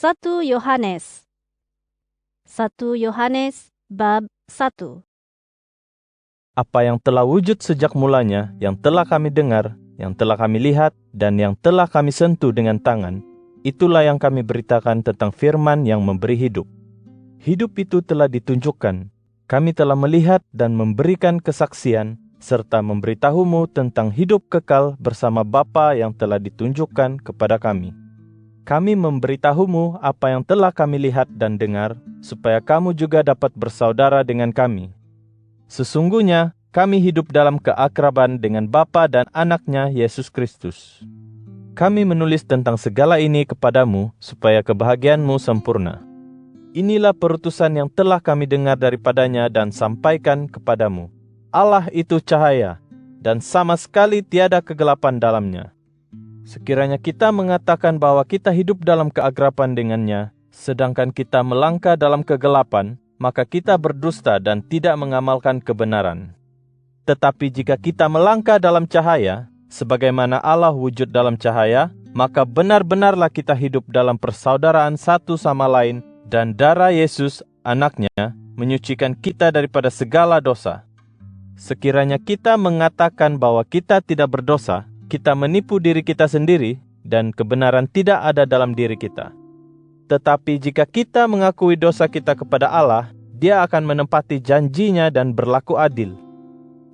1 Yohanes 1 Yohanes bab 1. Apa yang telah wujud sejak mulanya, yang telah kami dengar, yang telah kami lihat, dan yang telah kami sentuh dengan tangan, itulah yang kami beritakan tentang firman yang memberi hidup. Hidup itu telah ditunjukkan. Kami telah melihat dan memberikan kesaksian, serta memberitahumu tentang hidup kekal bersama Bapa yang telah ditunjukkan kepada kami. Kami memberitahumu apa yang telah kami lihat dan dengar, supaya kamu juga dapat bersaudara dengan kami. Sesungguhnya, kami hidup dalam keakraban dengan Bapa dan Anaknya Yesus Kristus. Kami menulis tentang segala ini kepadamu, supaya kebahagiaanmu sempurna. Inilah perutusan yang telah kami dengar daripadanya dan sampaikan kepadamu. Allah itu cahaya, dan sama sekali tiada kegelapan dalamnya. Sekiranya kita mengatakan bahwa kita hidup dalam keakraban dengannya, sedangkan kita melangkah dalam kegelapan, maka kita berdusta dan tidak mengamalkan kebenaran. Tetapi jika kita melangkah dalam cahaya, sebagaimana Allah wujud dalam cahaya, maka benar-benarlah kita hidup dalam persaudaraan satu sama lain, dan darah Yesus, Anaknya, menyucikan kita daripada segala dosa. Sekiranya kita mengatakan bahwa kita tidak berdosa, kita menipu diri kita sendiri, dan kebenaran tidak ada dalam diri kita. Tetapi jika kita mengakui dosa kita kepada Allah, Dia akan menepati janjinya dan berlaku adil.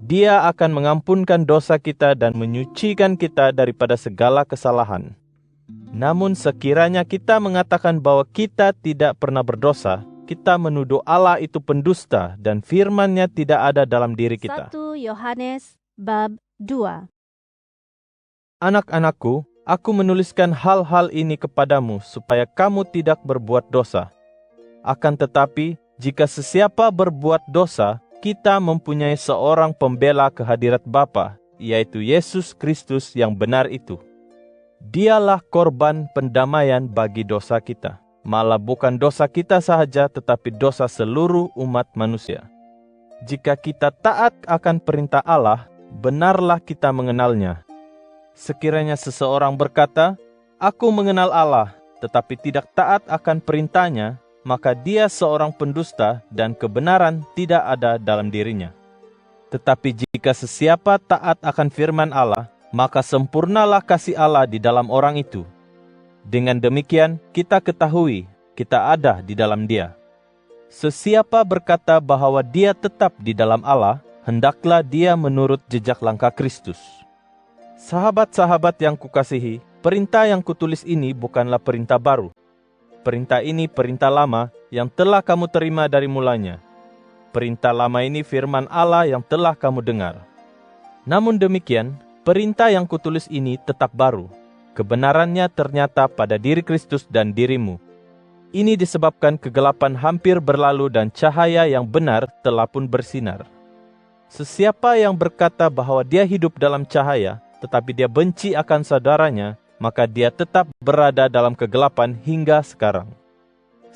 Dia akan mengampunkan dosa kita dan menyucikan kita daripada segala kesalahan. Namun sekiranya kita mengatakan bahwa kita tidak pernah berdosa, kita menuduh Allah itu pendusta dan firman-Nya tidak ada dalam diri kita. 1 Yohanes bab 2. Anak-anakku, aku menuliskan hal-hal ini kepadamu supaya kamu tidak berbuat dosa. Akan tetapi, jika sesiapa berbuat dosa, kita mempunyai seorang pembela ke hadirat Bapa, yaitu Yesus Kristus yang benar itu. Dialah korban pendamaian bagi dosa kita. Malah bukan dosa kita sahaja, tetapi dosa seluruh umat manusia. Jika kita taat akan perintah Allah, benarlah kita mengenalnya. Sekiranya seseorang berkata, "Aku mengenal Allah," tetapi tidak taat akan perintahnya, maka dia seorang pendusta dan kebenaran tidak ada dalam dirinya. Tetapi jika sesiapa taat akan firman Allah, maka sempurnalah kasih Allah di dalam orang itu. Dengan demikian, kita ketahui kita ada di dalam Dia. Sesiapa berkata bahwa dia tetap di dalam Allah, hendaklah dia menurut jejak langkah Kristus. Sahabat-sahabat yang kukasihi, perintah yang kutulis ini bukanlah perintah baru. Perintah ini perintah lama yang telah kamu terima dari mulanya. Perintah lama ini firman Allah yang telah kamu dengar. Namun demikian, perintah yang kutulis ini tetap baru. Kebenarannya ternyata pada diri Kristus dan dirimu. Ini disebabkan kegelapan hampir berlalu dan cahaya yang benar telah pun bersinar. Sesiapa yang berkata bahwa dia hidup dalam cahaya, tetapi dia benci akan saudaranya, maka dia tetap berada dalam kegelapan hingga sekarang.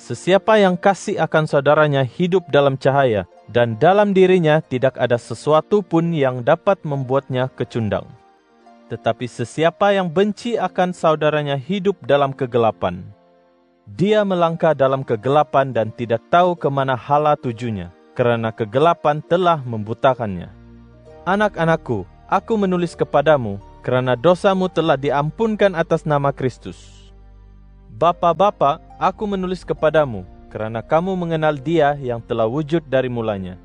Sesiapa yang kasih akan saudaranya hidup dalam cahaya, dan dalam dirinya tidak ada sesuatu pun yang dapat membuatnya kecundang. Tetapi sesiapa yang benci akan saudaranya hidup dalam kegelapan. Dia melangkah dalam kegelapan dan tidak tahu kemana hala tujunya, karena kegelapan telah membutakannya. Anak-anakku, aku menulis kepadamu, karena dosamu telah diampunkan atas nama Kristus. Bapa-bapa, aku menulis kepadamu, karena kamu mengenal Dia yang telah wujud dari mulanya.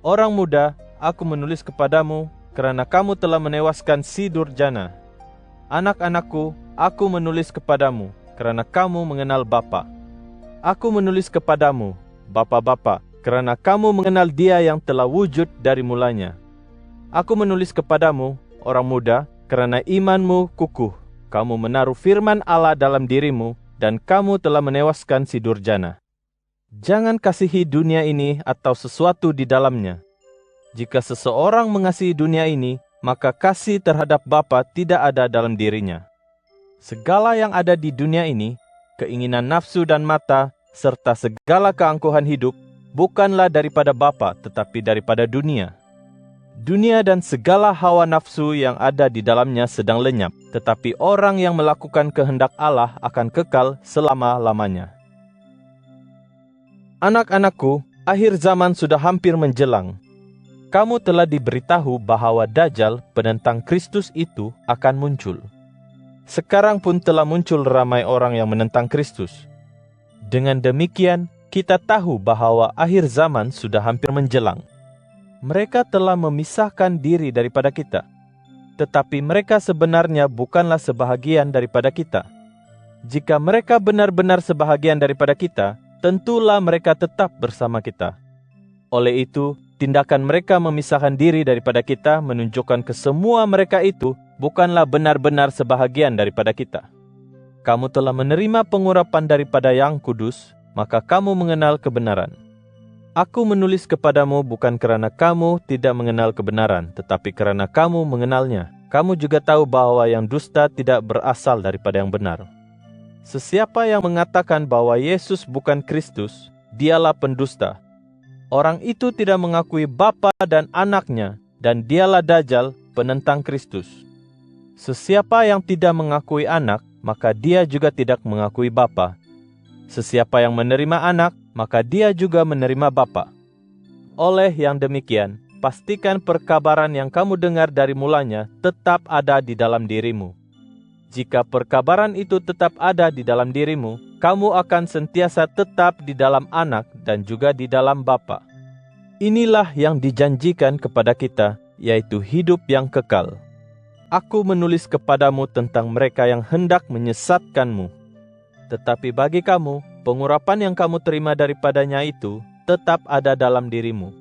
Orang muda, aku menulis kepadamu, karena kamu telah menewaskan si Durjana. Anak-anakku, aku menulis kepadamu, karena kamu mengenal Bapa. Aku menulis kepadamu, Bapa-bapa, karena kamu mengenal Dia yang telah wujud dari mulanya. Aku menulis kepadamu, orang muda, karena imanmu kukuh. Kamu menaruh firman Allah dalam dirimu, dan kamu telah menewaskan si Durjana. Jangan kasihi dunia ini atau sesuatu di dalamnya. Jika seseorang mengasihi dunia ini, maka kasih terhadap Bapa tidak ada dalam dirinya. Segala yang ada di dunia ini, keinginan nafsu dan mata, serta segala keangkuhan hidup, bukanlah daripada Bapa, tetapi daripada dunia. Dunia dan segala hawa nafsu yang ada di dalamnya sedang lenyap, tetapi orang yang melakukan kehendak Allah akan kekal selama-lamanya. Anak-anakku, akhir zaman sudah hampir menjelang. Kamu telah diberitahu bahwa Dajjal, penentang Kristus itu, akan muncul. Sekarang pun telah muncul ramai orang yang menentang Kristus. Dengan demikian, kita tahu bahwa akhir zaman sudah hampir menjelang. Mereka telah memisahkan diri daripada kita, tetapi mereka sebenarnya bukanlah sebahagian daripada kita. Jika mereka benar-benar sebahagian daripada kita, tentulah mereka tetap bersama kita. Oleh itu, tindakan mereka memisahkan diri daripada kita menunjukkan ke semua mereka itu bukanlah benar-benar sebahagian daripada kita. Kamu telah menerima pengurapan daripada Yang Kudus, maka kamu mengenal kebenaran. Aku menulis kepadamu bukan kerana kamu tidak mengenal kebenaran, tetapi kerana kamu mengenalnya. Kamu juga tahu bahwa yang dusta tidak berasal daripada yang benar. Sesiapa yang mengatakan bahwa Yesus bukan Kristus, dialah pendusta. Orang itu tidak mengakui Bapa dan Anaknya, dan dialah Dajjal, penentang Kristus. Sesiapa yang tidak mengakui Anak, maka dia juga tidak mengakui Bapa. Sesiapa yang menerima Anak, maka dia juga menerima Bapa. Oleh yang demikian, pastikan perkabaran yang kamu dengar dari mulanya tetap ada di dalam dirimu. Jika perkabaran itu tetap ada di dalam dirimu, kamu akan sentiasa tetap di dalam Anak dan juga di dalam Bapa. Inilah yang dijanjikan kepada kita, yaitu hidup yang kekal. Aku menulis kepadamu tentang mereka yang hendak menyesatkanmu. Tetapi bagi kamu, pengurapan yang kamu terima daripadanya itu tetap ada dalam dirimu.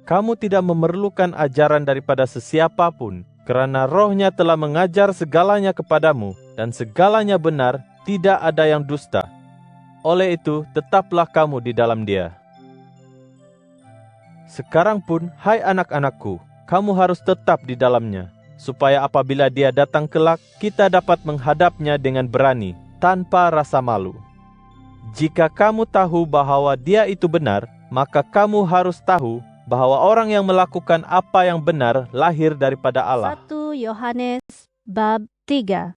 Kamu tidak memerlukan ajaran daripada sesiapa pun, kerana Roh-Nya telah mengajar segalanya kepadamu, dan segalanya benar, tidak ada yang dusta. Oleh itu, tetaplah kamu di dalam Dia. Sekarang pun, hai anak-anakku, kamu harus tetap di dalamnya, supaya apabila Dia datang kelak, kita dapat menghadapnya dengan berani, tanpa rasa malu. Jika kamu tahu bahwa Dia itu benar, maka kamu harus tahu bahwa orang yang melakukan apa yang benar lahir daripada Allah. 1 Yohanes bab 3.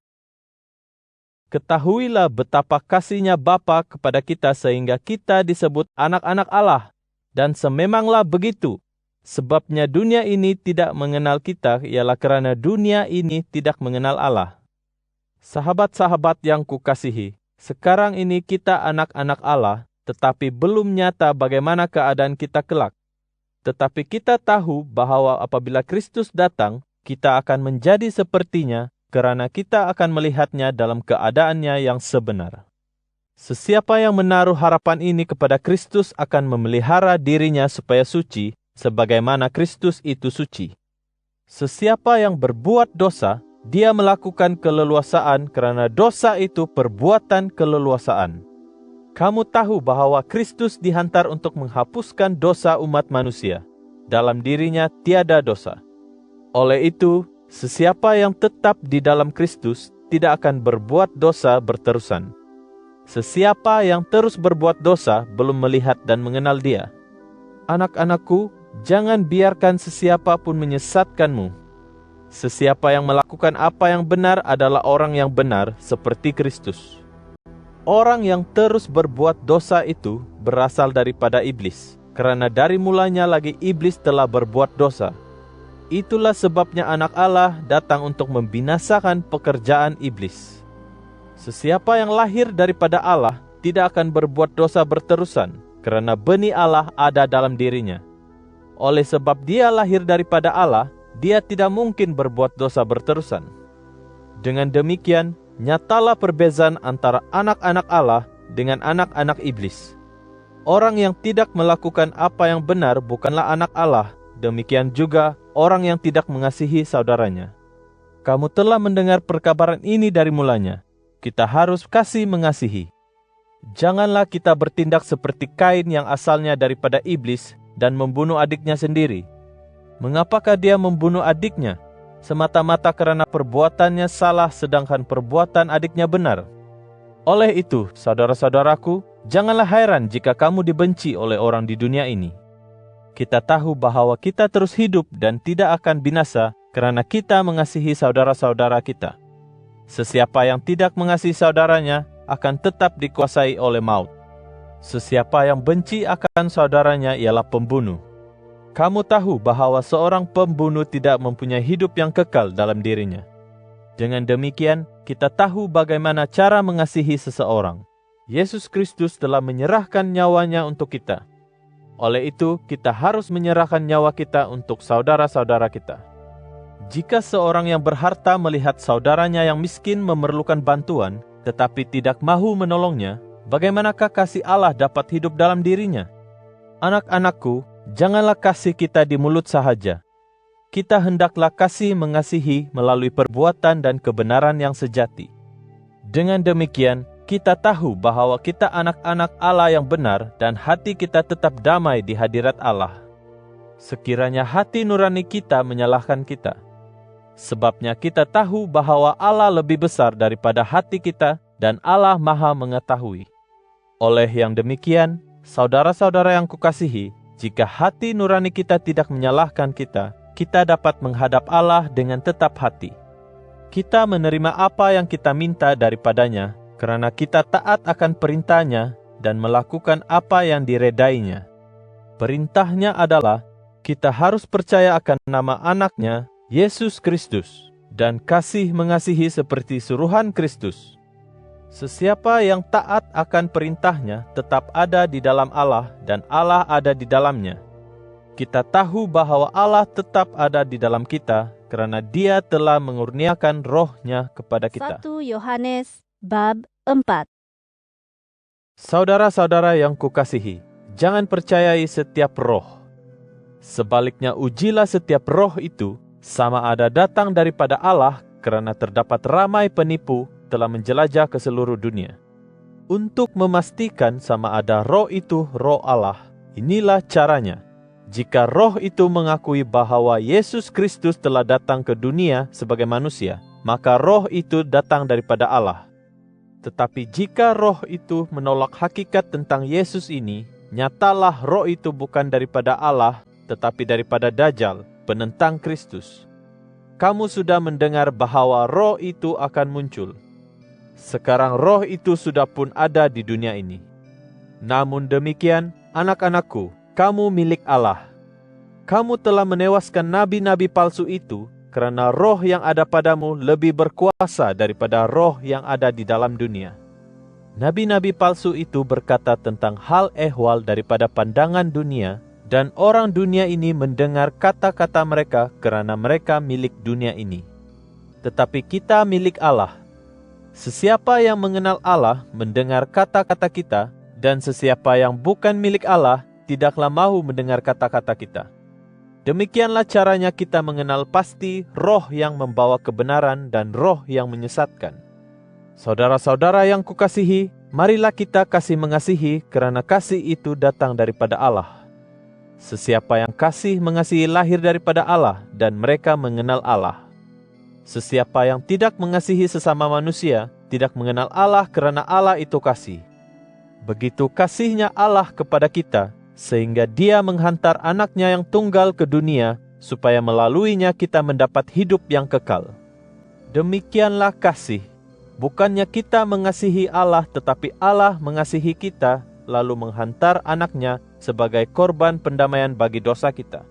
Ketahuilah betapa kasihnya Bapa kepada kita sehingga kita disebut anak-anak Allah. Dan sememanglah begitu. Sebabnya dunia ini tidak mengenal kita ialah kerana dunia ini tidak mengenal Allah. Sahabat-sahabat yang kukasihi, sekarang ini kita anak-anak Allah, tetapi belum nyata bagaimana keadaan kita kelak. Tetapi kita tahu bahwa apabila Kristus datang, kita akan menjadi sepertinya, kerana kita akan melihatnya dalam keadaannya yang sebenar. Sesiapa yang menaruh harapan ini kepada Kristus akan memelihara dirinya supaya suci, sebagaimana Kristus itu suci. Sesiapa yang berbuat dosa, dia melakukan keleluasaan kerana dosa itu perbuatan keleluasaan. Kamu tahu bahwa Kristus dihantar untuk menghapuskan dosa umat manusia. Dalam dirinya tiada dosa. Oleh itu, sesiapa yang tetap di dalam Kristus tidak akan berbuat dosa berterusan. Sesiapa yang terus berbuat dosa belum melihat dan mengenal Dia. Anak-anakku, jangan biarkan sesiapa pun menyesatkanmu. Sesiapa yang melakukan apa yang benar adalah orang yang benar seperti Kristus. Orang yang terus berbuat dosa itu berasal daripada iblis, kerana dari mulanya lagi iblis telah berbuat dosa. Itulah sebabnya Anak Allah datang untuk membinasakan pekerjaan iblis. Sesiapa yang lahir daripada Allah tidak akan berbuat dosa berterusan, kerana benih Allah ada dalam dirinya. Oleh sebab dia lahir daripada Allah, dia tidak mungkin berbuat dosa berterusan. Dengan demikian, nyatalah perbezaan antara anak-anak Allah dengan anak-anak iblis. Orang yang tidak melakukan apa yang benar bukanlah anak Allah, demikian juga orang yang tidak mengasihi saudaranya. Kamu telah mendengar perkabaran ini dari mulanya. Kita harus kasih mengasihi. Janganlah kita bertindak seperti Kain yang asalnya daripada iblis dan membunuh adiknya sendiri. Mengapakah dia membunuh adiknya? Semata-mata kerana perbuatannya salah sedangkan perbuatan adiknya benar. Oleh itu, saudara-saudaraku, janganlah heran jika kamu dibenci oleh orang di dunia ini. kita tahu bahwa kita terus hidup dan tidak akan binasa karena kita mengasihi saudara-saudara kita. Sesiapa yang tidak mengasihi saudaranya akan tetap dikuasai oleh maut. Sesiapa yang benci akan saudaranya ialah pembunuh. Kamu tahu bahwa seorang pembunuh tidak mempunyai hidup yang kekal dalam dirinya. Dengan demikian, kita tahu bagaimana cara mengasihi seseorang. Yesus Kristus telah menyerahkan nyawanya untuk kita. Oleh itu, kita harus menyerahkan nyawa kita untuk saudara-saudara kita. Jika seorang yang berharta melihat saudaranya yang miskin memerlukan bantuan, tetapi tidak mahu menolongnya, bagaimanakah kasih Allah dapat hidup dalam dirinya? Anak-anakku, janganlah kasih kita di mulut sahaja. Kita hendaklah kasih mengasihi melalui perbuatan dan kebenaran yang sejati. Dengan demikian, kita tahu bahwa kita anak-anak Allah yang benar dan hati kita tetap damai di hadirat Allah. Sekiranya hati nurani kita menyalahkan kita. Sebabnya kita tahu bahwa Allah lebih besar daripada hati kita dan Allah Maha mengetahui. Oleh yang demikian, saudara-saudara yang kukasihi, jika hati nurani kita tidak menyalahkan kita, kita dapat menghadap Allah dengan tetap hati. Kita menerima apa yang kita minta daripadanya, karena kita taat akan perintahnya dan melakukan apa yang diredainya. Perintahnya adalah, kita harus percaya akan nama anaknya, Yesus Kristus, dan kasih mengasihi seperti suruhan Kristus. Sesiapa yang taat akan perintahnya tetap ada di dalam Allah dan Allah ada di dalamnya. Kita tahu bahwa Allah tetap ada di dalam kita karena Dia telah mengurniakan Roh-Nya kepada kita. 1 Yohanes bab 4. Saudara-saudara yang kukasihi, jangan percayai setiap roh. Sebaliknya ujilah setiap roh itu, sama ada datang daripada Allah, karena terdapat ramai penipu telah menjelajah ke seluruh dunia. Untuk memastikan sama ada roh itu roh Allah, inilah caranya. Jika roh itu mengakui bahwa Yesus Kristus telah datang ke dunia sebagai manusia, maka roh itu datang daripada Allah. Tetapi jika roh itu menolak hakikat tentang Yesus ini, nyatalah roh itu bukan daripada Allah, tetapi daripada Dajjal, penentang Kristus. Kamu sudah mendengar bahwa roh itu akan muncul. Sekarang roh itu sudah pun ada di dunia ini. Namun demikian, anak-anakku, kamu milik Allah. Kamu telah menewaskan nabi-nabi palsu itu, karena roh yang ada padamu lebih berkuasa daripada roh yang ada di dalam dunia. Nabi-nabi palsu itu berkata tentang hal ehwal daripada pandangan dunia, dan orang dunia ini mendengar kata-kata mereka karena mereka milik dunia ini. Tetapi kita milik Allah. Sesiapa yang mengenal Allah mendengar kata-kata kita, dan sesiapa yang bukan milik Allah tidaklah mahu mendengar kata-kata kita. Demikianlah caranya kita mengenal pasti roh yang membawa kebenaran dan roh yang menyesatkan. Saudara-saudara yang kukasihi, marilah kita kasih mengasihi karena kasih itu datang daripada Allah. Sesiapa yang kasih mengasihi lahir daripada Allah dan mereka mengenal Allah. Sesiapa yang tidak mengasihi sesama manusia tidak mengenal Allah karena Allah itu kasih. Begitu kasihnya Allah kepada kita, sehingga Dia menghantar anaknya yang tunggal ke dunia, supaya melaluinya kita mendapat hidup yang kekal. Demikianlah kasih. Bukannya kita mengasihi Allah, tetapi Allah mengasihi kita, lalu menghantar anaknya sebagai korban pendamaian bagi dosa kita.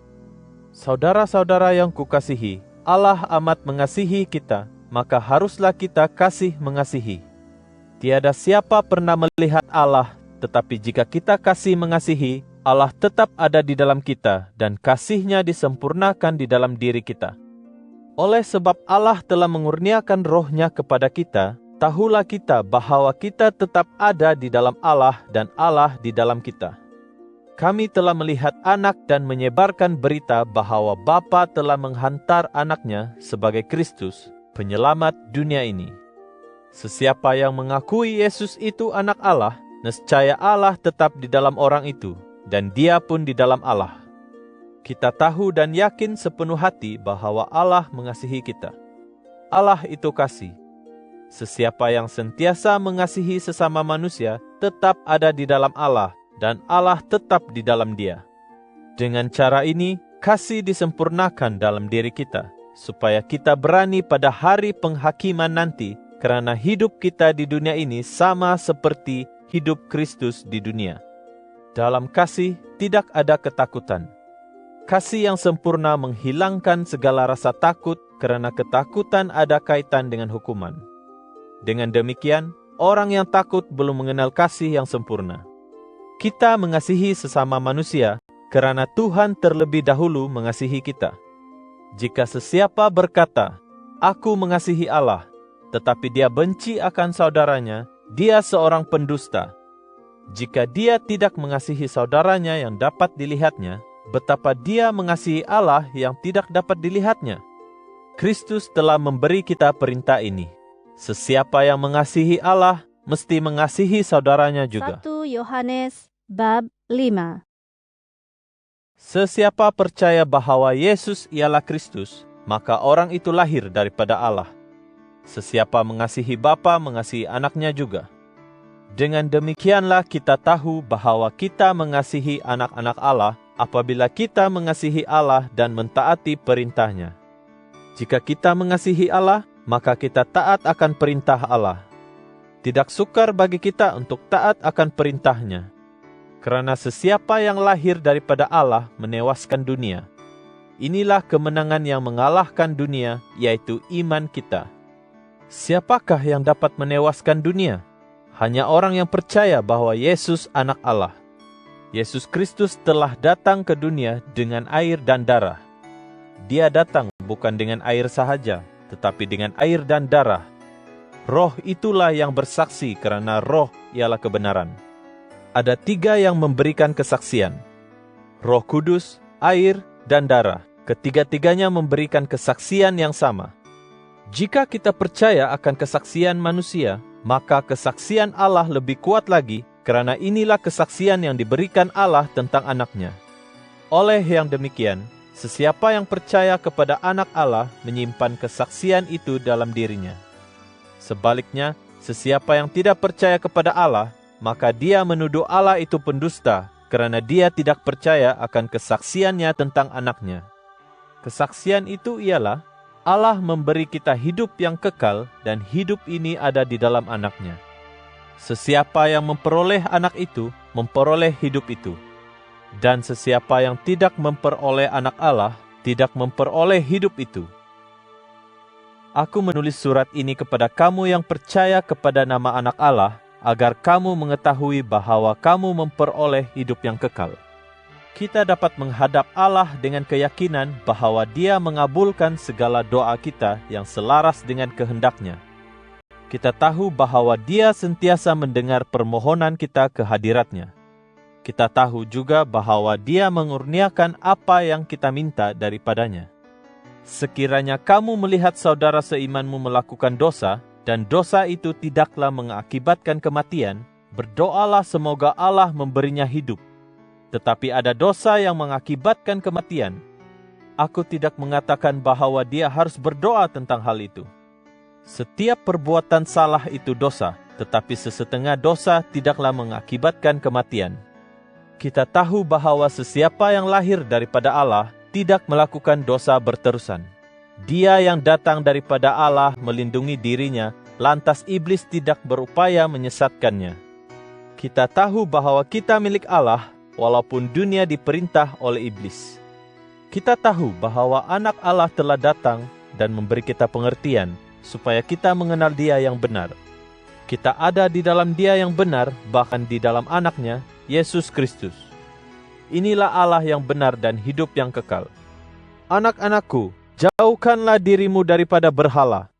Saudara-saudara yang kukasihi, Allah amat mengasihi kita, maka haruslah kita kasih mengasihi. Tiada siapa pernah melihat Allah, tetapi jika kita kasih mengasihi, Allah tetap ada di dalam kita dan kasih-Nya disempurnakan di dalam diri kita. Oleh sebab Allah telah mengurniakan Roh-Nya kepada kita, tahulah kita bahwa kita tetap ada di dalam Allah dan Allah di dalam kita. Kami telah melihat anak dan menyebarkan berita bahwa Bapa telah menghantar anaknya sebagai Kristus, penyelamat dunia ini. Sesiapa yang mengakui Yesus itu anak Allah, nescaya Allah tetap di dalam orang itu, dan dia pun di dalam Allah. Kita tahu dan yakin sepenuh hati bahwa Allah mengasihi kita. Allah itu kasih. Sesiapa yang sentiasa mengasihi sesama manusia tetap ada di dalam Allah, dan Allah tetap di dalam dia. Dengan cara ini, kasih disempurnakan dalam diri kita, supaya kita berani pada hari penghakiman nanti, karena hidup kita di dunia ini sama seperti hidup Kristus di dunia. Dalam kasih tidak ada ketakutan. Kasih yang sempurna menghilangkan segala rasa takut, karena ketakutan ada kaitan dengan hukuman. Dengan demikian, orang yang takut belum mengenal kasih yang sempurna. Kita mengasihi sesama manusia, karena Tuhan terlebih dahulu mengasihi kita. Jika sesiapa berkata, "Aku mengasihi Allah," tetapi dia benci akan saudaranya, dia seorang pendusta. Jika dia tidak mengasihi saudaranya yang dapat dilihatnya, betapa dia mengasihi Allah yang tidak dapat dilihatnya? Kristus telah memberi kita perintah ini. Sesiapa yang mengasihi Allah, mesti mengasihi saudaranya juga. 1 Yohanes bab 5. Sesiapa percaya bahwa Yesus ialah Kristus, maka orang itu lahir daripada Allah. Sesiapa mengasihi Bapa, mengasihi anaknya juga. Dengan demikianlah kita tahu bahwa kita mengasihi anak-anak Allah apabila kita mengasihi Allah dan mentaati perintahnya. Jika kita mengasihi Allah, maka kita taat akan perintah Allah. Tidak sukar bagi kita untuk taat akan perintahnya. Karena sesiapa yang lahir daripada Allah menewaskan dunia. Inilah kemenangan yang mengalahkan dunia, yaitu iman kita. Siapakah yang dapat menewaskan dunia? Hanya orang yang percaya bahwa Yesus anak Allah. Yesus Kristus telah datang ke dunia dengan air dan darah. Dia datang bukan dengan air sahaja, tetapi dengan air dan darah. Roh itulah yang bersaksi, karena Roh ialah kebenaran. Ada 3 yang memberikan kesaksian: Roh Kudus, air, dan darah. Ketiga-tiganya memberikan kesaksian yang sama. Jika kita percaya akan kesaksian manusia, maka kesaksian Allah lebih kuat lagi, karena inilah kesaksian yang diberikan Allah tentang anaknya. Oleh yang demikian, sesiapa yang percaya kepada anak Allah menyimpan kesaksian itu dalam dirinya. Sebaliknya, sesiapa yang tidak percaya kepada Allah, maka dia menuduh Allah itu pendusta, karena dia tidak percaya akan kesaksiannya tentang anaknya. Kesaksian itu ialah, Allah memberi kita hidup yang kekal, dan hidup ini ada di dalam anaknya. Sesiapa yang memperoleh anak itu, memperoleh hidup itu. Dan sesiapa yang tidak memperoleh anak Allah, tidak memperoleh hidup itu. Aku menulis surat ini kepada kamu yang percaya kepada nama anak Allah, agar kamu mengetahui bahwa kamu memperoleh hidup yang kekal. Kita dapat menghadap Allah dengan keyakinan bahwa Dia mengabulkan segala doa kita yang selaras dengan kehendak-Nya. Kita tahu bahwa Dia sentiasa mendengar permohonan kita ke hadirat-Nya. Kita tahu juga bahwa Dia mengurniakan apa yang kita minta daripadanya. Sekiranya kamu melihat saudara seimanmu melakukan dosa, dan dosa itu tidaklah mengakibatkan kematian, berdoalah semoga Allah memberinya hidup. Tetapi ada dosa yang mengakibatkan kematian. Aku tidak mengatakan bahwa dia harus berdoa tentang hal itu. Setiap perbuatan salah itu dosa, tetapi sesetengah dosa tidaklah mengakibatkan kematian. Kita tahu bahwa sesiapa yang lahir daripada Allah tidak melakukan dosa berterusan. Dia yang datang daripada Allah melindungi dirinya, lantas iblis tidak berupaya menyesatkannya. Kita tahu bahwa kita milik Allah, walaupun dunia diperintah oleh iblis. Kita tahu bahwa anak Allah telah datang dan memberi kita pengertian, supaya kita mengenal Dia yang benar. Kita ada di dalam Dia yang benar, bahkan di dalam anaknya, Yesus Kristus. Inilah Allah yang benar dan hidup yang kekal. Anak-anakku, jauhkanlah dirimu daripada berhala.